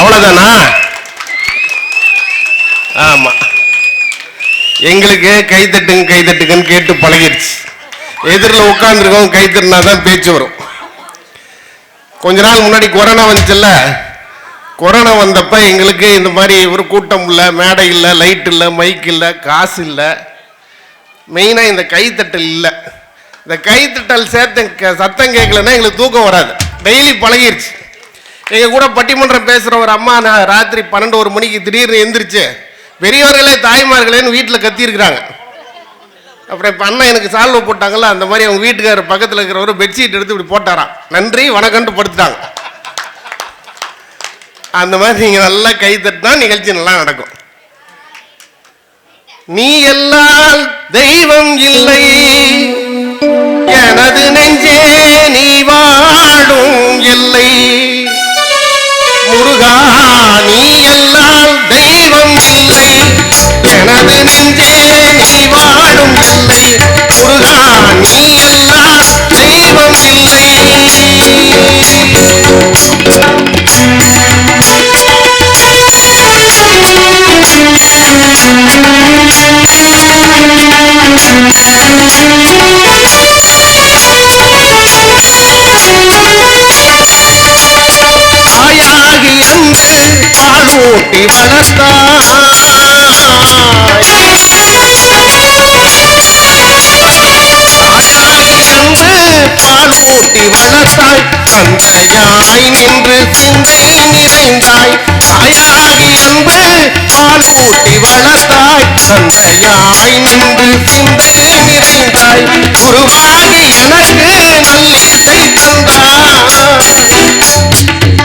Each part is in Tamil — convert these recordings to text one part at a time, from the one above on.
அவ்வளவுதானா? ஆமா, எங்களுக்கு கைத்தட்டுங்க கைத்தட்டுங்கன்னு கேட்டு பழகிடுச்சு. எதிரில் உட்கார்ந்துருக்கோம் கைத்தட்டினாதான் பேச்சு வரும். கொஞ்ச நாள் முன்னாடி கொரோனா வந்துச்சுல்ல, கொரோனா வந்தப்ப எங்களுக்கு இந்த மாதிரி ஒரு கூட்டம் இல்லை, மேடை இல்லை, லைட் இல்லை, மைக் இல்லை, காசு இல்லை, மெயினாக இந்த கைத்தட்டல் இல்லை. இந்த கைத்தட்டல் சத்தம் கேட்கலன்னா எங்களுக்கு தூக்கம் வராது. டெய்லி பழகிருச்சு. எங்கள் கூட பட்டிமன்றம் பேசுகிற ஒரு அம்மா நான் ராத்திரி 12-1 மணிக்கு திடீர்னு எந்திரிச்சு பெரியவர்களே தாய்மார்களேன்னு வீட்டில் கத்தியிருக்கிறாங்க. அப்புறம் இப்போ அண்ணா எனக்கு சால்வை போட்டாங்கல்ல, அந்த மாதிரி அவங்க வீட்டுக்காரர் பக்கத்தில் இருக்கிறவரு பெட்ஷீட் எடுத்து இப்படி போட்டாராம். நன்றி வணக்கம்னு படுத்துட்டாங்க. அந்த மாதிரி நீங்கள் நல்லா கை தட்டினா நிகழ்ச்சி நல்லா நடக்கும். நீ எல்லால் தெய்வம் இல்லை, எனது நெஞ்சே நீ வாடும் எல்லை. முருகா நீ எல்லால் தெய்வம் இல்லை, எனது நெஞ்சே நீ வாடும் எல்லை. முருகா நீ எல்லால் தெய்வம் இல்லை. தாயாகி என்று பாலூட்டி வளர்த்தாய், பாலூட்டி வளர்த்தாய், தந்தையாய் நின்று சிந்தை நிறைந்தாய். தாயாகி அன்பு பாலூட்டி வளர்த்தாய், தந்தையாய் நின்று சிந்தை நிறைந்தாய். குருவாகி எனக்கு நல்லிசை தந்தாய்,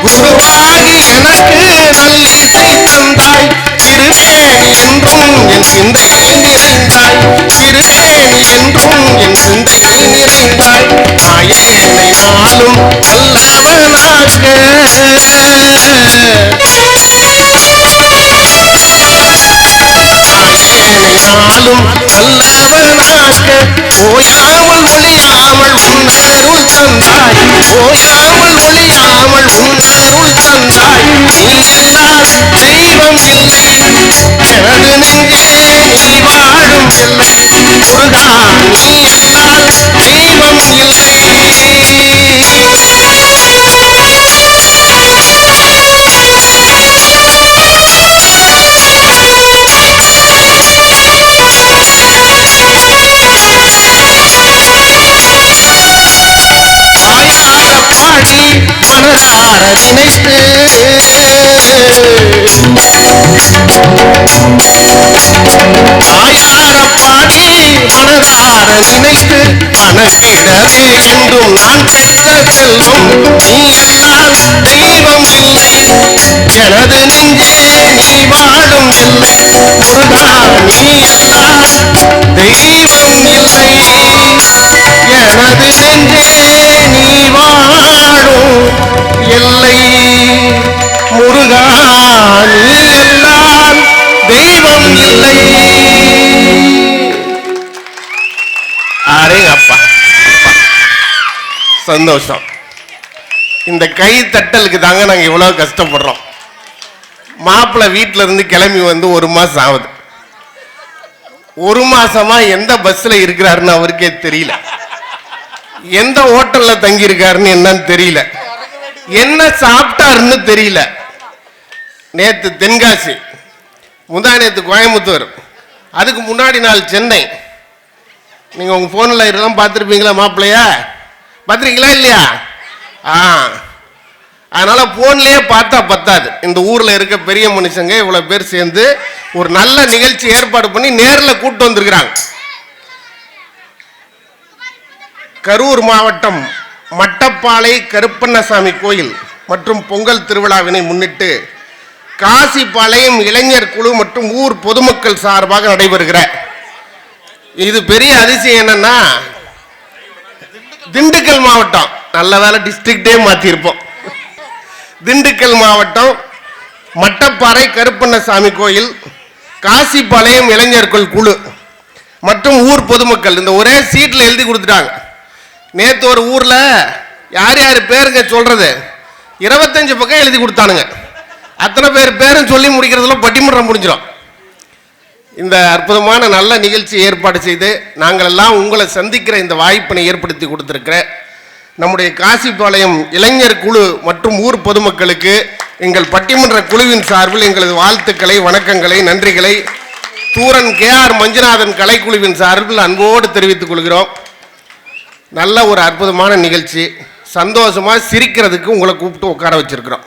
குருவாகி எனக்கு நல்லிசை தந்தாய். திருவேணி என்றும் என் சிந்தையில் நிறைந்தாய், திருவேணி என்றும் என் சிந்தையில் நிறைந்தாய். நாயேனை நாளும் நல்லவனாக, நாளும் நல்லவனாக. ஓயாமல் ஒளியாமல் உன்னருள் தந்தாய், ஓயாமல் ஒளியாமல் உன்னருள் தந்தாய். நீ எல்லால் தெய்வம் இல்லை, எனது நெஞ்சே நீ வாழும் எல்லை. முருகா நீ எல்லால் தெய்வம் இல்லை. மனதார நினைத்து தாயார பாடி மனதார நினைத்து கணக்கிடவே என்றும் நான் பெற்ற செல்வம். நீ எல்லால் தெய்வம் இல்லை, எனது நெஞ்சே நீ வாழும் எல்லை. முருகா நீ எல்லால் தெய்வம் இல்லை, எனது நெஞ்சே நீ வாழும் எல்லை. முருகா நீ எல்லால் தெய்வம் இல்லை. அரே அப்பா சந்தோஷம். இந்த கை தட்டலுக்கு தாங்க நாங்க இவ்வளவு கஷ்டப்படுறோம். மாப்பிள்ளை வீட்டில இருந்து கிளம்பி வந்து 1 மாசம் ஆகுது. 1 மாசமா எந்த பஸ்ல இருக்கிறாருன்னு அவருக்கே தெரியல, எந்த ஹோட்டல்ல தங்கி இருக்காருன்னு என்னன்னு தெரியல, என்ன சாப்பிட்டாருன்னு தெரியல. நேத்து தென்காசி, முந்தா நேத்து கோயம்புத்தூர், அதுக்கு முன்னாடி நாள் சென்னை. நீங்க உங்க போன்ல இதெல்லாம் பார்த்துருப்பீங்களா? மாப்பிள்ளையா பார்த்துருக்கீங்களா இல்லையா? அதனால போன்லயே பார்த்தா பத்தாது. இந்த ஊர்ல இருக்க பெரிய மனுஷங்க இவ்வளவு பேர் சேர்ந்து ஒரு நல்ல நிகழ்ச்சி ஏற்பாடு பண்ணி நேரில் கூட்டு வந்திருக்கிறாங்க. கரூர் மாவட்டம் மட்டப்பாளை கருப்பண்ணசாமி கோயில் மற்றும் பொங்கல் திருவிழாவினை முன்னிட்டு காசிபாளையம் இளைஞர் குழு மற்றும் ஊர் பொதுமக்கள் சார்பாக நடைபெறுகிற இது பெரிய அதிசயம் என்னன்னா, திண்டுக்கல் மாவட்டம், நல்ல வேலை டிஸ்ட்ரிக்டே மாத்திருப்போம். திண்டுக்கல் மாவட்டம் மட்டப்பாறை கருப்பண்ணசாமி கோயில், காசிபாளையம் இளைஞர்கள் குழு மற்றும் ஊர் பொதுமக்கள் இந்த ஒரே சீட்ல எழுதி கொடுத்துட்டாங்க. நேற்று ஒரு ஊர்ல யார் யார் பேருங்க சொல்றது 25 பக்கம் எழுதி கொடுத்தானுங்க. அத்தனை பேரும் சொல்லி முடிக்கிறதுல பட்டிமன்றம் முடிஞ்சிடும். இந்த அற்புதமான நல்ல நிகழ்ச்சி ஏற்பாடு செய்து நாங்கள் எல்லாம் உங்களை சந்திக்கிற இந்த வாய்ப்பினை ஏற்படுத்தி கொடுத்திருக்கிற நம்முடைய காசிபாளையம் இளைஞர் குழு மற்றும் ஊர் பொதுமக்களுக்கு எங்கள் பட்டிமன்ற குழுவின் சார்பில் எங்களது வாழ்த்துக்களை, வணக்கங்களை, நன்றிகளை தூரன் KR மஞ்சுநாதன் கலைக்குழுவின் சார்பில் அன்போடு தெரிவித்துக் கொள்கிறோம். நல்ல ஒரு அற்புதமான நிகழ்ச்சி. சந்தோஷமாக சிரிக்கிறதுக்கு உங்களை கூப்பிட்டு உட்கார வச்சிருக்கிறோம்.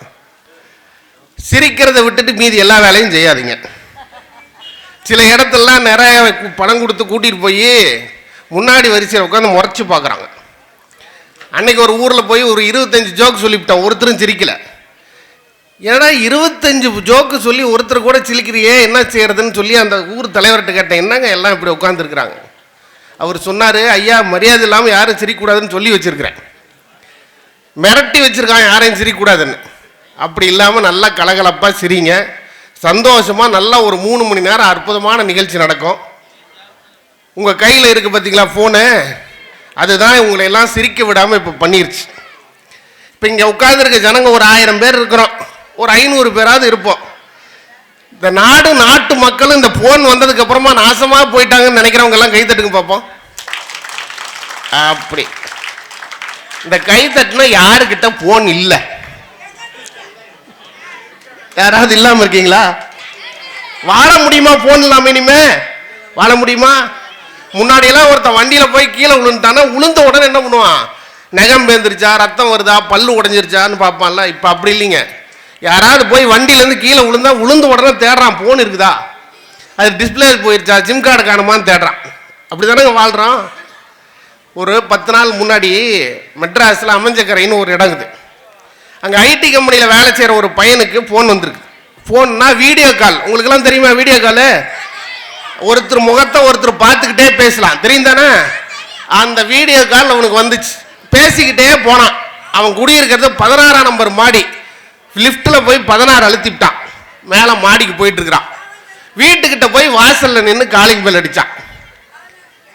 சிரிக்கிறத விட்டுட்டு மீதி எல்லா வேலையும் செய்யாதீங்க. சில இடத்துலலாம் நிறைய பணம் கொடுத்து கூட்டிகிட்டு போய் முன்னாடி வரிசையில் உட்காந்து முறைச்சி பார்க்குறாங்க. அன்னைக்கு ஒரு ஊரில் போய் ஒரு 25 ஜோக்கு சொல்லிவிட்டான், ஒருத்தரும் சிரிக்கலை. ஏன்னா 25 ஜோக்கு சொல்லி ஒருத்தர் கூட சிரிக்கிறியே என்ன செய்யறதுன்னு சொல்லி அந்த ஊர் தலைவர்கிட்ட கேட்டேன், என்னங்க எல்லாம் இப்படி உட்காந்துருக்குறாங்க. அவர் சொன்னார், ஐயா மரியாதை இல்லாமல் யாரும் சிரிக்கக்கூடாதுன்னு சொல்லி வச்சுருக்கிறேன், மிரட்டி வச்சுருக்கான் யாரையும் சிரிக்கக்கூடாதுன்னு. அப்படி இல்லாமல் நல்லா கலகலப்பாக சிரிங்க, சந்தோஷமாக நல்லா ஒரு 3 மணி நேரம் அற்புதமான நிகழ்ச்சி நடக்கும். உங்கள் கையில் இருக்குது பார்த்தீங்களா ஃபோனு, அதுதான் உங்களை எல்லாம் சிரிக்க விடாமல் இப்போ பண்ணிருச்சு. இப்போ இங்கே உட்காந்துருக்க ஜனங்க ஒரு 1000 பேர் இருக்கிறோம், ஒரு 500 பேராவது இருப்போம். இந்த நாட்டு மக்களும் இந்த ஃபோன் வந்ததுக்கு அப்புறமா நாசமாக போயிட்டாங்கன்னு நினைக்கிறவங்க எல்லாம் கைத்தட்டுங்க பார்ப்போம். அப்படி இந்த கைத்தட்டுனா யாருக்கிட்ட ஃபோன் இல்லை? யாராவது இல்லாமல் இருக்கீங்களா? வாழ முடியுமா ஃபோன் இல்லாமல்? இனிமே வாழ முடியுமா? முன்னாடியெல்லாம் ஒருத்தன் வண்டியில் போய் கீழே விழுந்துட்டானா விழுந்த உடனே என்ன பண்ணுவான், நகம் பேந்துருச்சா, ரத்தம் வருதா, பல்லு உடஞ்சிருச்சான்னு பார்ப்பான்ல. இப்போ அப்படி இல்லைங்க. யாராவது போய் வண்டியிலேருந்து கீழே விழுந்தா விழுந்த உடனே தேடுறான், ஃபோன் இருக்குதா, அது டிஸ்பிளே போயிருச்சா, சிம் கார்டு காணுமான்னு தேடுறான். அப்படி தானே வாழ்கிறான். ஒரு 10 நாள் முன்னாடி மெட்ராஸில் அமைஞ்சக்கரைன்னு ஒரு இடங்குது. அங்கே ஐடி கம்பெனியில் வேலை செய்கிற ஒரு பையனுக்கு ஃபோன் வந்திருக்கு. ஃபோன்னா வீடியோ கால். உங்களுக்கெல்லாம் தெரியுமா வீடியோ காலு? ஒருத்தர் முகத்தை ஒருத்தர் பார்த்துக்கிட்டே பேசலாம், தெரியும் தானே? அந்த வீடியோ கால் அவனுக்கு வந்துச்சு. பேசிக்கிட்டே போனான். அவன் குடியிருக்கிறது 16ஆம் நம்பர் மாடி. லிஃப்ட்டில் போய் 16 அழுத்திட்டான். மேலே மாடிக்கு போயிட்டு இருக்கிறான். வீட்டுக்கிட்ட போய் வாசலில் நின்று காலிங் பெல் அடித்தான்.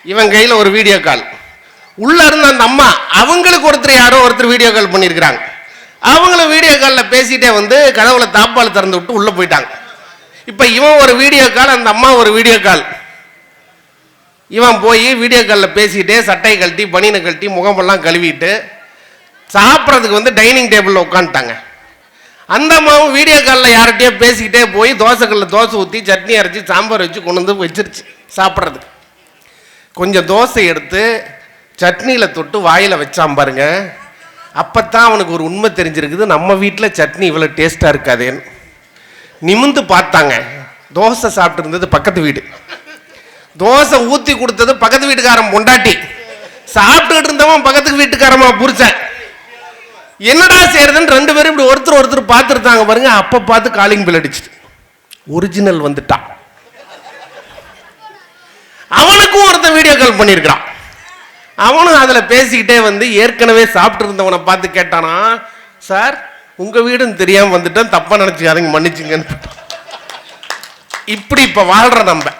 இவன் கையில் ஒரு வீடியோ கால். உள்ளே இருந்த அந்த அம்மா அவங்களுக்கு யாரோ ஒருத்தர் வீடியோ கால் பண்ணியிருக்கிறாங்க. அவங்களும் வீடியோ காலில் பேசிகிட்டே வந்து கதவுல தாப்பால் திறந்து விட்டு உள்ளே போயிட்டாங்க. இப்போ இவன் ஒரு வீடியோ கால், அந்த அம்மா ஒரு வீடியோ கால். இவன் போய் வீடியோ காலில் பேசிக்கிட்டே சட்டையை கழட்டி பனியனை கழட்டி முகமெல்லாம் கழுவிட்டு சாப்பிட்றதுக்கு வந்து டைனிங் டேபிளில் உட்காந்துட்டாங்க. அந்த அம்மாவும் வீடியோ காலில் யார்கிட்டயோ பேசிக்கிட்டே போய் தோசைக்கல்லில் தோசை ஊற்றி சட்னி அரைச்சி சாம்பார் வச்சு கொண்டு வந்து வச்சிருச்சு சாப்பிட்றதுக்கு. கொஞ்சம் தோசை எடுத்து சட்னியில் தொட்டு வாயில் வச்சான் பாருங்க. அப்போத்தான் அவனுக்கு ஒரு உண்மை தெரிஞ்சிருக்குது, நம்ம வீட்டில் சட்னி இவ்வளோ டேஸ்ட்டாக இருக்காதேன்னு. நிமிந்து பார்த்தாங்க. தோசை சாப்பிட்டு இருந்தது பக்கத்து வீடு. தோசை ஊற்றி கொடுத்தது பக்கத்து வீட்டுக்காரன் பொண்டாட்டி. சாப்பிட்டுக்கிட்டு இருந்தவன் பக்கத்து வீட்டுக்காரமா புரிச்சேன். என்னடா செய்யறதுன்னு 2 பேரும் இப்படி ஒருத்தர் பார்த்துருந்தாங்க பாருங்க. அப்போ பார்த்து காலிங் பெல் அடிச்சுட்டு ஒரிஜினல் வந்துட்டான். அவனுக்கும் ஒருத்தன் வீடியோ கால் பண்ணியிருக்கிறான். அவனும் அதில் பேசிக்கிட்டே வந்து ஏற்கனவே சாப்பிட்டு இருந்தவனை பார்த்து கேட்டானா, சார் உங்கள் வீடுன்னு தெரியாமல் வந்துட்டேன், தப்பாக நினச்சிக்காதீங்க மன்னிச்சுங்கன்னு. இப்படி இப்போ வாழ்கிற நம்ம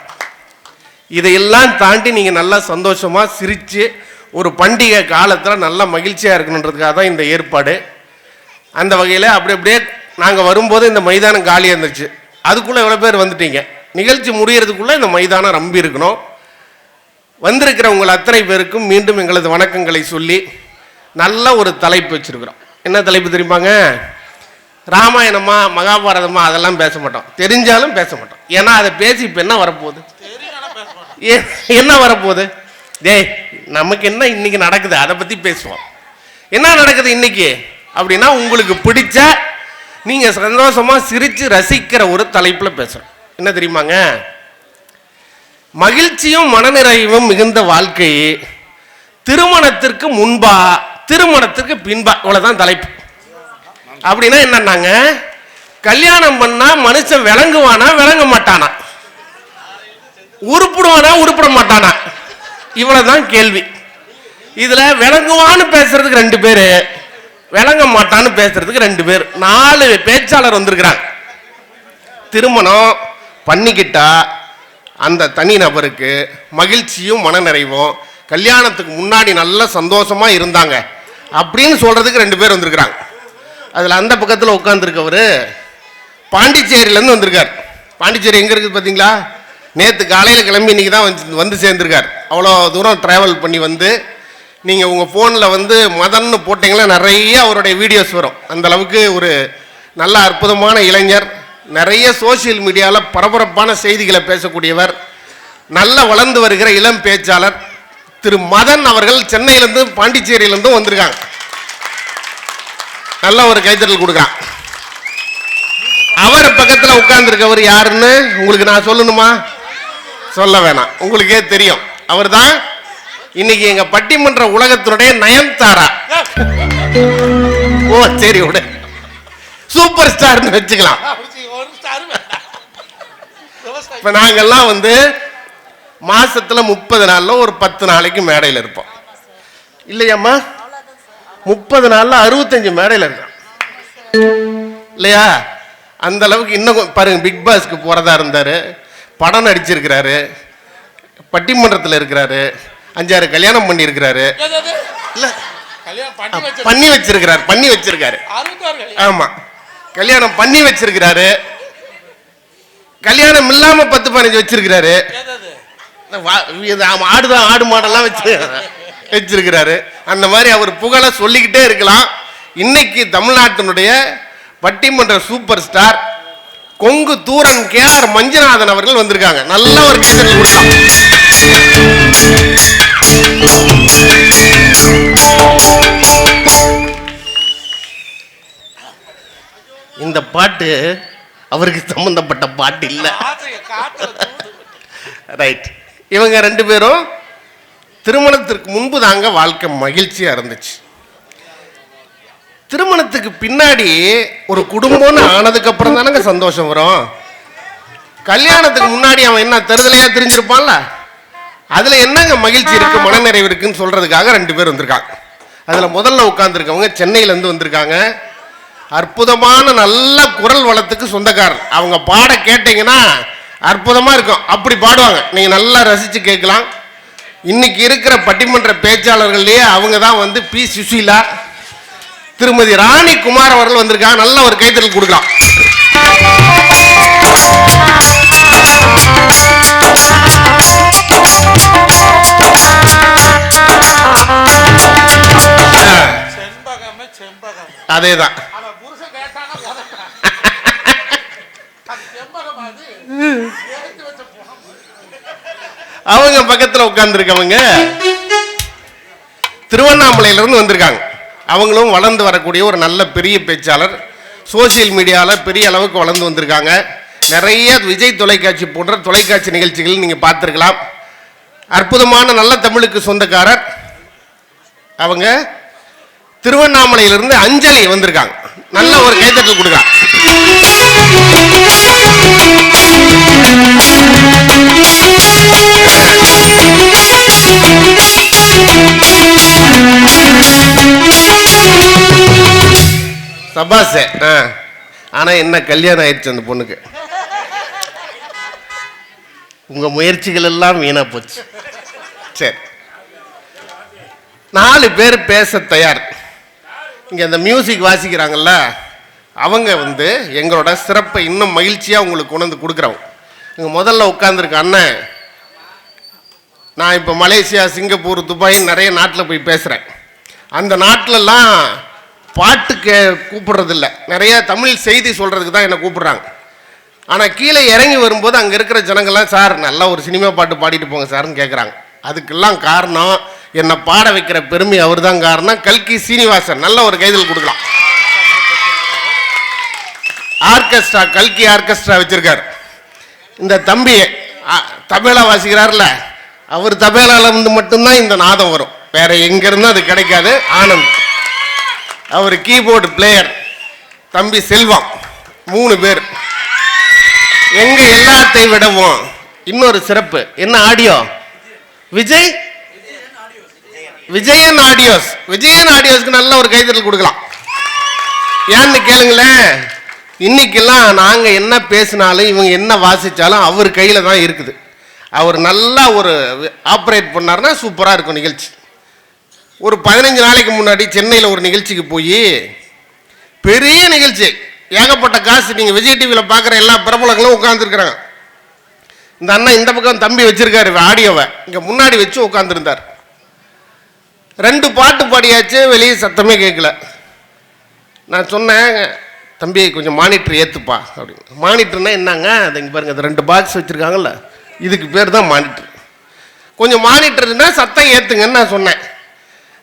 இதையெல்லாம் தாண்டி நீங்கள் நல்லா சந்தோஷமாக சிரித்து ஒரு பண்டிகை காலத்தில் நல்லா மகிழ்ச்சியாக இருக்கணுன்றதுக்காக தான் இந்த ஏற்பாடு. அந்த வகையில் அப்படியே நாங்கள் வரும்போது இந்த மைதானம் காலியாக இருந்துச்சு. அதுக்குள்ளே எவ்வளோ பேர் வந்துட்டீங்க. நிகழ்ச்சி முடியறதுக்குள்ளே இந்த மைதானம் ரம்பி இருக்கணும். வந்திருக்கிற உங்கள் அத்தனை பேருக்கும் மீண்டும் எங்களது வணக்கங்களை சொல்லி நல்ல ஒரு தலைப்பு வச்சிருக்கிறோம். என்ன தலைப்பு தெரியுமாங்க? ராமாயணமா மகாபாரதமா அதெல்லாம் பேச மாட்டோம், தெரிஞ்சாலும் பேச மாட்டோம். ஏன்னா அதை பேசி இப்போ என்ன வரப்போகுது, என்ன வரப்போகுது? டேய் நமக்கு என்ன இன்னைக்கு நடக்குது அதை பற்றி பேசுவோம். என்ன நடக்குது இன்னைக்கு அப்படின்னா, உங்களுக்கு பிடிச்ச நீங்கள் சந்தோஷமாக சிரித்து ரசிக்கிற ஒரு தலைப்பில் பேசுகிறோம். என்ன தெரியுமாங்க? மகிழ்ச்சியும் மனநிறைவும் மிகுந்த வாழ்க்கை திருமணத்திற்கு முன்பா திருமணத்திற்கு பின்பா, இவ்வளவுதான் தலைப்பு. அப்படின்னா என்னன்னாங்க, கல்யாணம் பண்ணா மனுஷன் விளங்குவானா விளங்க மாட்டானா, உருப்பிடுவானா உருப்பிட மாட்டானா, இவ்வளவுதான் கேள்வி. இதுல விளங்குவான்னு பேசுறதுக்கு 2 பேரு, விளங்க மாட்டான்னு பேசுறதுக்கு 2 பேர், 4 பேச்சாளர் வந்திருக்கிறாங்க. திருமணம் பண்ணிக்கிட்டா அந்த தனி நபருக்கு மகிழ்ச்சியும் மனநிறைவும், கல்யாணத்துக்கு முன்னாடி நல்ல சந்தோஷமா இருந்தாங்க அப்படின்னு சொல்றதுக்கு 2 பேர் வந்திருக்கிறாங்க. அதில் அந்த பக்கத்தில் உட்காந்துருக்கவர் பாண்டிச்சேரியிலேருந்து வந்திருக்கார். பாண்டிச்சேரி எங்கே இருக்குது பார்த்தீங்களா? நேற்று காலையில் கிளம்பி இன்றைக்கி தான் வந்து சேர்ந்துருக்கார். அவ்வளோ தூரம் ட்ராவல் பண்ணி வந்து நீங்கள் உங்கள் ஃபோனில் வந்து மதன்னு போட்டிங்கன்னா நிறைய அவருடைய வீடியோஸ் வரும். அந்த அளவுக்கு ஒரு நல்ல அற்புதமான இளைஞர். நிறைய சோசியல் மீடியாவில் பரபரப்பான செய்திகளை பேசக்கூடியவர். நல்ல வளர்ந்து வருகிற இளம் பேச்சாளர் திரு மதன் அவர்கள் சென்னையிலேருந்து பாண்டிச்சேரியிலேருந்தும் வந்திருக்காங்க. நல்ல ஒரு கைத்தட்டல் கொடுக்குறான். அவர் பக்கத்தில் உட்கார்ந்துருக்கவர் யாருன்னு உங்களுக்கு நான் சொல்லணுமா? சொல்ல வேணாம், உங்களுக்கே தெரியும். அவர் தான் இன்னைக்கு எங்க பட்டிமன்ற உலகத்தினுடைய நயன்தாரா. ஓ சரி, விட சூப்பர் ஸ்டார்னு வச்சுக்கலாம். இப்ப நாங்கெல்லாம் வந்து மாசத்துல 30 நாள்ல ஒரு 10 நாளைக்கு மேடையில் இருப்போம் இல்லையாம்மா? 30 நாள்ல 65 மேடையில் இருக்கோம் இல்லையா? அந்த அளவுக்கு இன்னும் பாருங்க, பிக் பாஸ்க்கு போறதா இருந்தாரு, படம் நடிச்சிருக்கிறாரு, பட்டிமன்றத்தில் இருக்கிறாரு, 5-6 கல்யாணம் பண்ணி இருக்கிறாரு. பண்ணி வச்சிருக்காரு. ஆமா, கல்யாணம் பண்ணி வச்சிருக்கிறாரு. கல்யாணம் இல்லாம 10-15 வச்சிருக்கிறாரு. ஆடு மாடெல்லாம் வச்சிருக்கிறாரு. அந்த மாதிரி அவர் புகழ சொல்லிக்கிட்டே இருக்கலாம். இன்னைக்கு தமிழ்நாட்டினுடைய பட்டிமன்ற super star Kongu Thooran KR Manjunathan அவர்கள் வந்திருக்காங்க. நல்ல ஒரு கைத்தட்டல் கொடுக்கலாம். இந்த பாட்டு அவருக்கு சம்பந்தப்பட்ட பாட்டு இல்ல. ரைட். இவங்க 2 பேரும் திருமணத்திற்கு முன்பு தாங்க வாழ்க்கை மகிழ்ச்சியா இருந்துச்சு. திருமணத்துக்கு பின்னாடி ஒரு குடும்பம்னு ஆனதுக்கு அப்புறம் தானங்க சந்தோஷம் வரும். கல்யாணத்துக்கு முன்னாடி அவன் என்ன தருதலையா தெரிஞ்சிருப்பான்ல, அதுல என்னங்க மகிழ்ச்சி இருக்கு, மனநிறைவு இருக்குன்னு சொல்றதுக்காக 2 பேர் வந்திருக்காங்க. அதுல முதல்ல உட்கார்ந்துருக்கவங்க சென்னையில இருந்து வந்திருக்காங்க. அற்புதமான நல்ல குரல் வளத்துக்கு சொந்தக்காரர். அவங்க பாட கேட்டீங்கன்னா அற்புதமா இருக்கும். அப்படி பாடுவாங்க, நீங்க நல்லா ரசிச்சு கேட்கலாம். இன்னைக்கு இருக்கிற பட்டிமன்ற பேச்சாளர்கள்லயே அவங்க தான் வந்து பி. சுசீலா, திருமதி ராணி குமார் அவர்கள் வந்திருக்காங்க. நல்ல ஒரு கைத்தட்டல் கொடுக்கலாம். அதேதான். அவங்க பக்கத்தில் உட்கார்ந்து இருக்கவங்க திருவண்ணாமலையிலிருந்து வந்திருக்காங்க. அவங்களும் வளர்ந்து வரக்கூடிய ஒரு நல்ல பெரிய பேச்சாளர். சோசியல் மீடியாவில் பெரிய அளவுக்கு வளர்ந்து வந்திருக்காங்க. நிறைய விஜய் தொலைக்காட்சி போன்ற தொலைக்காட்சி நிகழ்ச்சிகள் நீங்கள் பார்த்துருக்கலாம். அற்புதமான நல்ல தமிழுக்கு சொந்தக்காரர். அவங்க திருவண்ணாமலையிலிருந்து அஞ்சலி வந்திருக்காங்க. நல்ல ஒரு கைத்தட்டல் கொடுக்கலாம். சபாசே. ஆனா என்ன கல்யாணம் ஆயிடுச்சு அந்த பொண்ணுக்கு. உங்க முயற்சிகள் எல்லாம் வீணா போச்சு. சரி, 4 பேர் பேச தயார். இங்க அந்த மியூசிக் வாசிக்கிறாங்கல்ல, அவங்க வந்து எங்களோட சிறப்பை இன்னும் மகிழ்ச்சியா உங்களுக்கு கொண்டு வந்து கொடுக்குறவங்க. இங்க முதல்ல உட்கார்ந்துருக்க அண்ணன், நான் இப்போ மலேசியா, சிங்கப்பூர், துபாய் நிறைய நாட்டில் போய் பேசுகிறேன். அந்த நாட்டிலலாம் பாட்டுக்கு கூப்பிடுறதில்ல, நிறைய தமிழ் செய்தி சொல்கிறதுக்கு தான் என்னை கூப்பிடுறாங்க. ஆனால் கீழே இறங்கி வரும்போது அங்கே இருக்கிற ஜனங்கள்லாம், சார் நல்லா ஒரு சினிமா பாட்டு பாடிட்டு போங்க சார்னு கேட்குறாங்க. அதுக்கெல்லாம் காரணம், என்னை பாட வைக்கிற பெருமை அவர் தான் காரணம். கல்கி சீனிவாசன். நல்ல ஒரு கைதல் கொடுக்கலாம். ஆர்கெஸ்ட்ரா, கல்கி ஆர்கெஸ்ட்ரா வச்சிருக்காரு. இந்த தம்பி தபேலா வாசிக்கிறார்ல, அவர் தபேலால இருந்து மட்டும்தான் இந்த நாதம் வரும், வேற எங்க இருந்தும் அது கிடைக்காது. ஆனந்த் அவர் கீபோர்டு பிளேயர். தம்பி செல்வம். 3 பேர். எங்க எல்லாத்தை விடவும் இன்னொரு சிறப்பு என்ன, ஆடியோ விஜய், விஜயன் ஆடியோஸ். விஜயன் ஆடியோஸ்க்கு நல்ல ஒரு கைத்தட்டல் கொடுக்கலாம். ஏன்னு கேளுங்களேன், இன்னைக்கெல்லாம் நாங்க என்ன பேசினாலும் இவங்க என்ன வாசிச்சாலும் அவர் கையில தான் இருக்குது. அவர் நல்லா ஒரு ஆப்ரேட் பண்ணார்னா சூப்பரா இருக்கும் நிகழ்ச்சி. ஒரு 15 நாளைக்கு முன்னாடி சென்னையில் ஒரு நிகழ்ச்சிக்கு போய், பெரிய நிகழ்ச்சி, ஏகப்பட்ட காசு. நீங்கள் விஜய் டிவியில் பார்க்குற எல்லா பிரபலங்களும் உட்காந்துருக்குறாங்க. இந்த அண்ணன் இந்த பக்கம் தம்பி வச்சிருக்காரு ஆடியோவை, இங்கே முன்னாடி வச்சு உட்காந்துருந்தார். 2 பாட்டு பாடியாச்சு, வெளியே சத்தமே கேட்கல. நான் சொன்னேன், தம்பி கொஞ்சம் மானிட்டர் ஏற்றுப்பா அப்படின்னு. மானிட்டர்னா என்னங்க, அது இங்கே பாருங்கள், அது 2 பாக்ஸ் வச்சுருக்காங்கல்ல, இதுக்கு பேர் தான் மானிட்டர். கொஞ்சம் மானிட்டர் இருந்தால் சத்தம் ஏற்றுங்கன்னு நான் சொன்னேன்.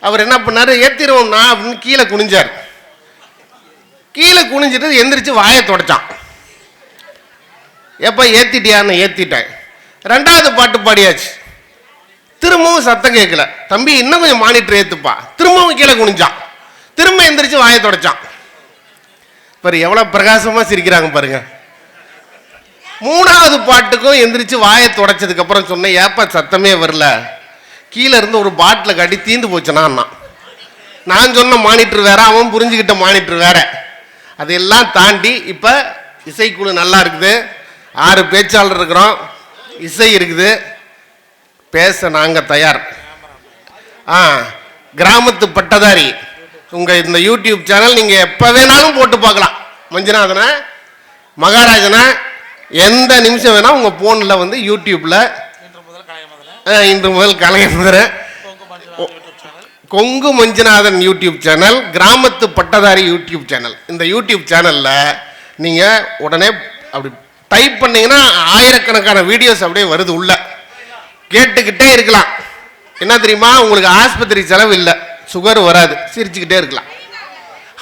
அவர் என்ன பண்ணார், ஏற்றிடுவோம்னா அப்படின்னு கீழே குனிஞ்சார். கீழே குனிஞ்சிட்டு எந்திரிச்சு வாயை தொடச்சான். எப்போ ஏற்றிட்டியான்னு? ஏற்றிட்டேன். 2வது பாட்டு பாடியாச்சு, திரும்பவும் சத்தம் கேட்கல. தம்பி இன்னும் கொஞ்சம் மானிட்டர் ஏற்றுப்பா. திரும்பவும் கீழே குனிஞ்சான். திரும்ப எந்திரிச்சு வாயை தொடச்சான். பாரு எவ்வளோ பிரகாசமாக சிரிக்கிறாங்க பாருங்க. 3வது பாட்டுக்கும் எந்திரிச்சு வாயை தொடச்சதுக்கு அப்புறம் சொன்னேன், ஏப்பா சத்தமே வரல, கீழே இருந்து ஒரு பாட்டில் காட்டி தீந்து போச்சுனா. நான் சொன்ன மானிட்டர் வேற, அவன் புரிஞ்சுக்கிட்ட மானிட்டர் வேற. அதையெல்லாம் தாண்டி இப்போ இசைக்குழு நல்லா இருக்குது, 6 பேச்சாளர் இருக்கிறோம், இசை இருக்குது, பேச நாங்கள் தயார். கிராமத்து பட்டதாரி உங்கள் இந்த யூடியூப் சேனல் நீங்கள் எப்போ வேணாலும் போட்டு பார்க்கலாம். மஞ்சுநாதனை, மகாராஜனை எந்த நிமிஷம் வேணால் உங்கள் ஃபோனில் வந்து யூடியூப்பில் இன்று முதல் கலைஞர் கொங்கு மஞ்சுநாதன் யூடியூப் சேனல், கிராமத்து பட்டதாரி யூடியூப் சேனல். இந்த யூடியூப் சேனலில் நீங்கள் உடனே அப்படி டைப் பண்ணிங்கன்னா ஆயிரக்கணக்கான வீடியோஸ் அப்படியே வருது, உள்ள கேட்டுக்கிட்டே இருக்கலாம். என்ன தெரியுமா, உங்களுக்கு ஆஸ்பத்திரி செலவு இல்லை, சுகர் வராது, சிரிச்சுக்கிட்டே இருக்கலாம்.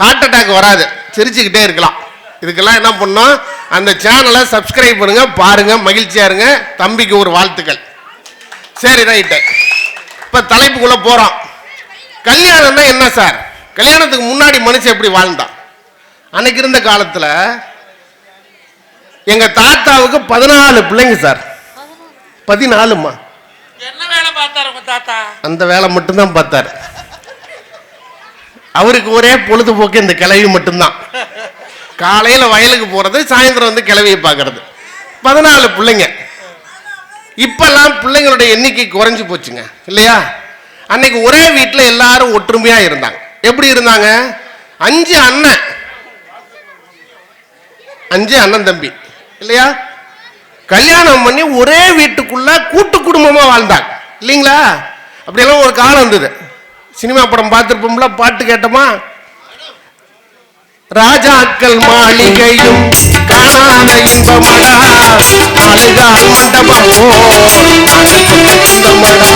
ஹார்ட் அட்டாக் வராது, சிரிச்சுக்கிட்டே இருக்கலாம். இதுக்கெல்லாம் என்ன பண்ணோம், அந்த சேனலை சப்ஸ்கிரைப் பண்ணுங்க, பாருங்க, மகிழ்ச்சியா இருங்க. தம்பிக்கு ஒரு வாழ்த்துக்கள். சரி ரைட்டு, இப்போ தலைப்புக்குள்ளே போகிறோம். கல்யாணம்னா என்ன சார்? கல்யாணத்துக்கு முன்னாடி மனுஷன் எப்படி வாழ்ந்தான்? அன்னைக்கு இருந்த காலத்தில் எங்க தாத்தாவுக்கு 14 பிள்ளைங்க சார். 14மா? என்ன வேலை பார்த்தாரு உங்க தாத்தா? அந்த வேலை மட்டும்தான் பார்த்தாரு. அவருக்கு ஒரே பொழுதுபோக்கு இந்த கிளவி மட்டும்தான். காலையில வயலுக்கு போறது, சாயந்தரம் வந்து கிளவியை பார்க்கறது. 14 பிள்ளைங்க. இப்பெல்லாம் பிள்ளைங்களுடைய எண்ணிக்கை குறைஞ்சு போச்சுங்க இல்லையா? அன்னைக்கு ஒரே வீட்டில் எல்லாரும் ஒற்றுமையா இருந்தாங்க. எப்படி இருந்தாங்க? 5 அண்ணன், 5 அண்ணன் தம்பி இல்லையா? கல்யாணம் பண்ணி ஒரே வீட்டுக்குள்ள கூட்டு குடும்பமா வாழ்ந்தாங்க இல்லைங்களா? அப்படியெல்லாம் ஒரு காலம் இருந்தது. சினிமா படம் பார்த்திருப்போம்ல, பாட்டு கேட்டோமா? ராஜாக்கள் மாளிகையும் காணாத இன்பமடா, அழுகால் மண்டபம் இன்பமடா.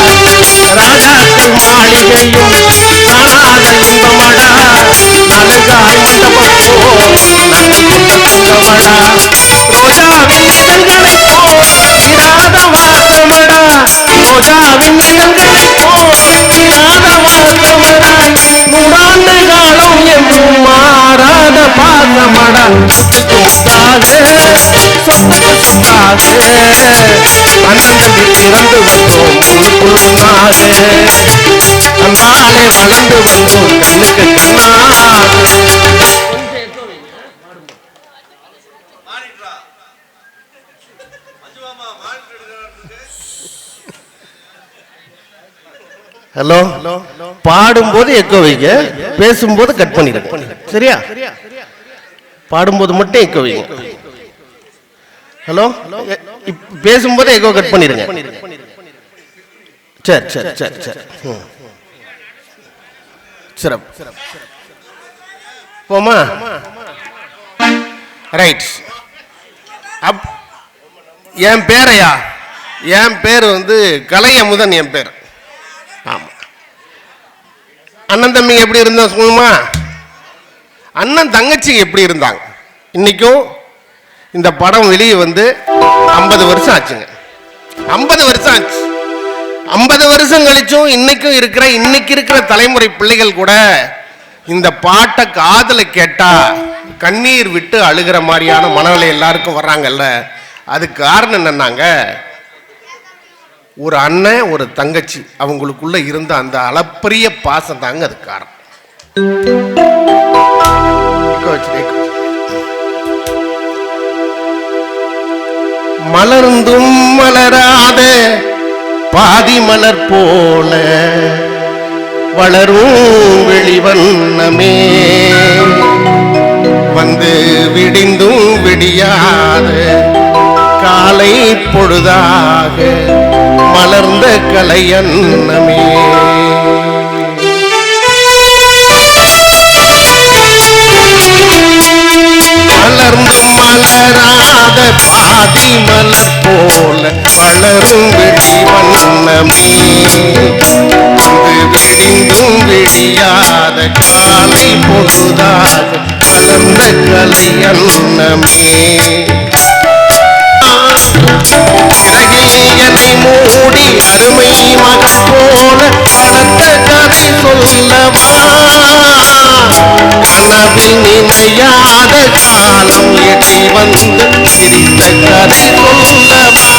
ராஜாக்கள் மாளிகையும் காணாத இன்பமடா, அழுகால் மண்டபம் இன்பமடா. ரோஜாவின் இதழ்களை இராத வாசமடா, ரோஜாவின் இதழ்களை இராத வாசமடா. 100 காலம் என்றும் மாறாத பாசமடா. சொத்துக்காக அண்ணன் தம்பி பிறந்து வந்தோம் முழுக்குழுமாக, அந்தாலே வளர்ந்து வந்தோம் கண்ணுக்கு கண்ணாக. ஹலோ, பாடும்போது எக்கோ வைங்க, பேசும்போது கட் பண்ணிடுங்க. சரியா? பாடும்போது மட்டும் எக்கோ வைங்க. ஹலோ, பேசும்போது எக்கோ கட் பண்ணிடுங்க. சரி சரி சரி சரி சிறப்பு. போமா? ரைட். என் பேரையா? என் பேர் வந்து கலையமுதன். என் பேர். ஆமா. அண்ணன் தம்பி எப்படி இருந்தா சொல்லுமா? அண்ணன் தங்கச்சி எப்படி இருந்தாங்க? இன்னைக்கும் இந்த படம் வெளியே வந்து 50 வருஷம் ஆச்சுங்க. 50 வருஷம் ஆச்சு. 50 வருஷம் கழிச்சும் இன்னைக்கும் இன்னைக்கு இருக்கிற தலைமுறை பிள்ளைகள் கூட இந்த பாட்டை காதல கேட்டா கண்ணீர் விட்டு அழுகிற மாதிரியான மனநிலை எல்லாருக்கும் வர்றாங்கல்ல. அதுக்கு காரணம் என்னன்னாங்க, ஒரு அண்ணன் ஒரு தங்கச்சி அவங்களுக்குள்ள இருந்த அந்த அளப்பரிய பாசம் தாங்க அது காரணம். மலர்ந்தும் மலராத பாதி மலர் போல வளரும் வெளிவண்ணமே, வந்து விடிந்தும் விடியாத காலை பொழுதாக மலர்ந்த கலையன்னமே. மலர்ந்தும் மலராத பாதி மலர் போல வளரும் விழி வண்ணமே. விடிந்தும் விடியாத காலை பொழுதாக வளர்ந்த கலையன்னமே. என்னை மூடி அருமை மகள் போல வளர்த்த கதை சொல்லவா. கனவில் நினையாத காலம் எட்டி வந்து சிரித்த கதை சொல்லவா.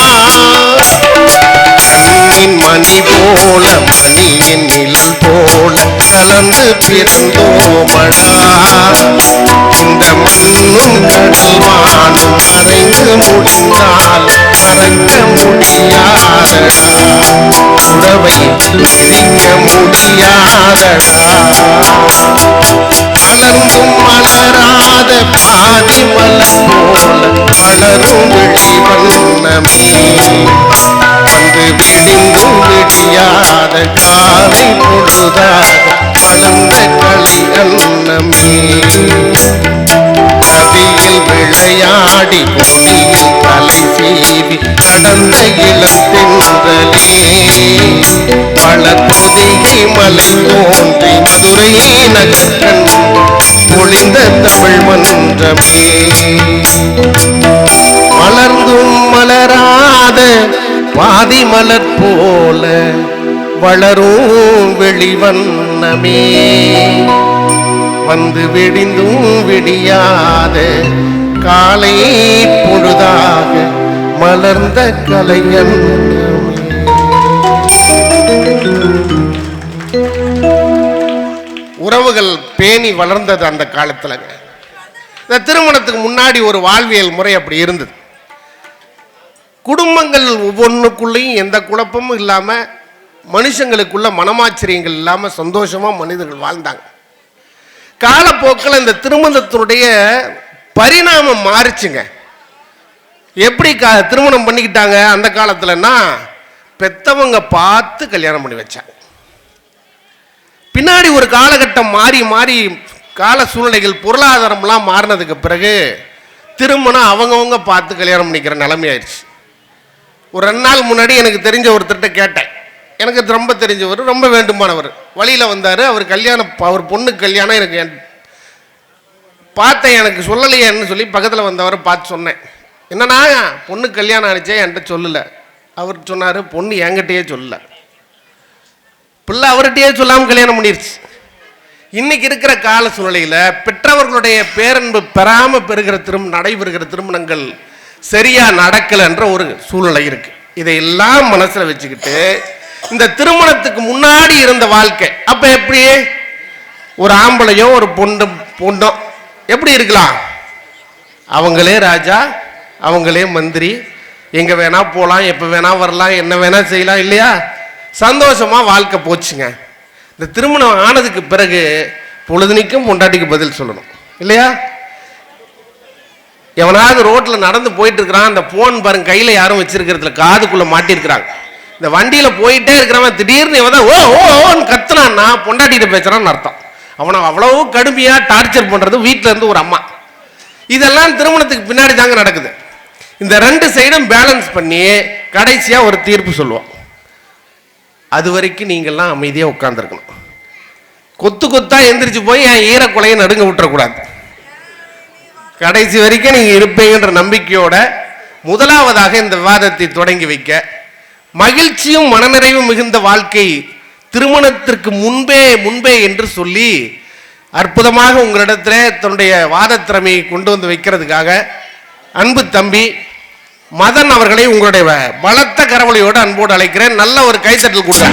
கண்ணின் மணி போல மணியின் நிழல் போல கலந்து பிறந்தோமடா. இந்த மண்ணும் கடல்வானும் மறைந்து முடிந்தால் மறக்க முடியாதடா. உறவை பிரிக்க முடியாதடா. மலர்ந்தும் மலராத பாதி மலர் போல வளரும் விழி வண்ணமே. வந்து விடிந்தும் விடியாத காலை பொழுதாக வளர்ந்த களி அன்னமே. நதியில் விளையாடி கொடியில் தலை சீவி கடந்த இளம் தென்றலே. வளர்பொதிகை மலை தோன்றி மதுரை நகர்கண் பொழிந்த தமிழ் மன்றமே. மலர்ந்தும் மலராத பாதி மலர் போல வளரும் வெளிவண்ணமே. வந்து விடிந்தும் விடியாத காலை பொழுதாக மலர்ந்த கலையன்னமே. உறவுகள் பேணி வளர்ந்தது அந்த காலத்துல. இந்த திருமணத்துக்கு முன்னாடி ஒரு வாழ்வியல் முறை அப்படி இருந்தது. குடும்பங்கள் ஒவ்வொன்றுக்குள்ளேயும் எந்த குழப்பமும் இல்லாம மனுஷங்களுக்குள்ள மனமாச்சரியங்கள் இல்லாம சந்தோஷமா மனிதர்கள் வாழ்ந்தாங்க. காலப்போக்கில் இந்த திருமணத்தினுடைய பரிணாமம் மாறிச்சுங்க. எப்படி திருமணம் பண்ணிக்கிட்டாங்க அந்த காலத்துலன்னா, பெத்தவங்க பார்த்து கல்யாணம் பண்ணி வச்சாங்க. பின்னாடி ஒரு காலகட்டம் மாறி மாறி கால சூழ்நிலைகள் பொருளாதாரம்லாம் மாறினதுக்கு பிறகு திருமணம் அவங்கவுங்க பார்த்து கல்யாணம் பண்ணிக்கிற நிலைமை ஆயிடுச்சு. ஒரு 2 நாள் முன்னாடி எனக்கு தெரிஞ்ச ஒருத்தர்கிட்ட கேட்டேன். எனக்கு ரொம்ப தெரிஞ்சவர், ரொம்ப வேண்டுமானவர். வழியில் வந்தார். அவர் பொண்ணுக்கு கல்யாணம் எனக்கு பார்த்தேன், எனக்கு சொல்லலையேன்னு சொல்லி பக்கத்தில் வந்தவரை பார்த்து சொன்னேன். என்னன்னா பொண்ணுக்கு கல்யாணம் ஆனிச்சே என்கிட்ட சொல்லலை. அவர் சொன்னார், பொண்ணு என்கிட்டயே சொல்லலை, பிள்ளை அவர்கிட்டயே சொல்லாமல் கல்யாணம் பண்ணிருச்சு. இன்னைக்கு இருக்கிற கால சூழ்நிலையில் பெற்றவர்களுடைய பேரன்பு பெறாமல் நடைபெறுகிற திருமணங்கள் சரியா நடக்கலைன்ற ஒரு சூழ்நிலை இருக்கு. இதையெல்லாம் மனசில் வச்சுக்கிட்டு இந்த திருமணத்துக்கு முன்னாடி இருந்த வாழ்க்கை அப்ப எப்படி, ஒரு ஆம்பளையோ ஒரு பொண்ணோ எப்படி இருக்கலாம்? அவங்களே ராஜா, அவங்களே மந்திரி, எங்க வேணா போகலாம், எப்ப வேணா வரலாம், என்ன வேணா செய்யலாம் இல்லையா? சந்தோஷமா வாழ்க்கை போச்சுங்க. இந்த திருமணம் ஆனதுக்கு பிறகு பொழுதுனிக்கும் பொண்டாட்டிக்கு பதில் சொல்லணும் இல்லையா? எவனாவது ரோட்ல நடந்து போயிட்டு இருக்கிறான், அந்த போன் பாருங்க கையில யாரும் வச்சிருக்கிறதுல காதுக்குள்ள மாட்டிருக்கிறாங்க. இந்த வண்டியில போயிட்டே இருக்கிறவன் திடீர்னு இவன் ஓ ஓன்னு கத்துனான்னா பொண்டாட்டிகிட்ட பேசுறான்னு அர்த்தம். அவனை அவ்வளவு கடுமையா டார்ச்சர் பண்றது வீட்டுல இருந்து ஒரு அம்மா. இதெல்லாம் திருமணத்துக்கு பின்னாடி தாங்க நடக்குது. இந்த 2 சைடும் பேலன்ஸ் பண்ணி கடைசியா ஒரு தீர்ப்பு சொல்லுவோம். அது வரைக்கும் நீங்கள்லாம் அமைதியா உட்கார்ந்துருக்கணும். கொத்து கொத்தா எந்திரிச்சு போய் என் ஈரக்குலையை நடுங்க விட்டுறக்கூடாது. கடைசி வரைக்கும் நீங்க இருப்பீங்கன்ற நம்பிக்கையோட முதலாவதாக இந்த விவாதத்தை தொடங்கி வைக்க, மகிழ்ச்சியும் மனநிறைவும் மிகுந்த வாழ்க்கை திருமணத்திற்கு முன்பே என்று சொல்லி அற்புதமாக உங்களிடத்தில் தன்னுடைய வாதத்திறமையை கொண்டு வந்து வைக்கிறதுக்காக அன்பு தம்பி மதன் அவர்களை உங்களுடைய பலத்த கரவொலியோடு அன்போடு அழைக்கிறேன். நல்ல ஒரு கைத்தட்டல் கொடுங்க.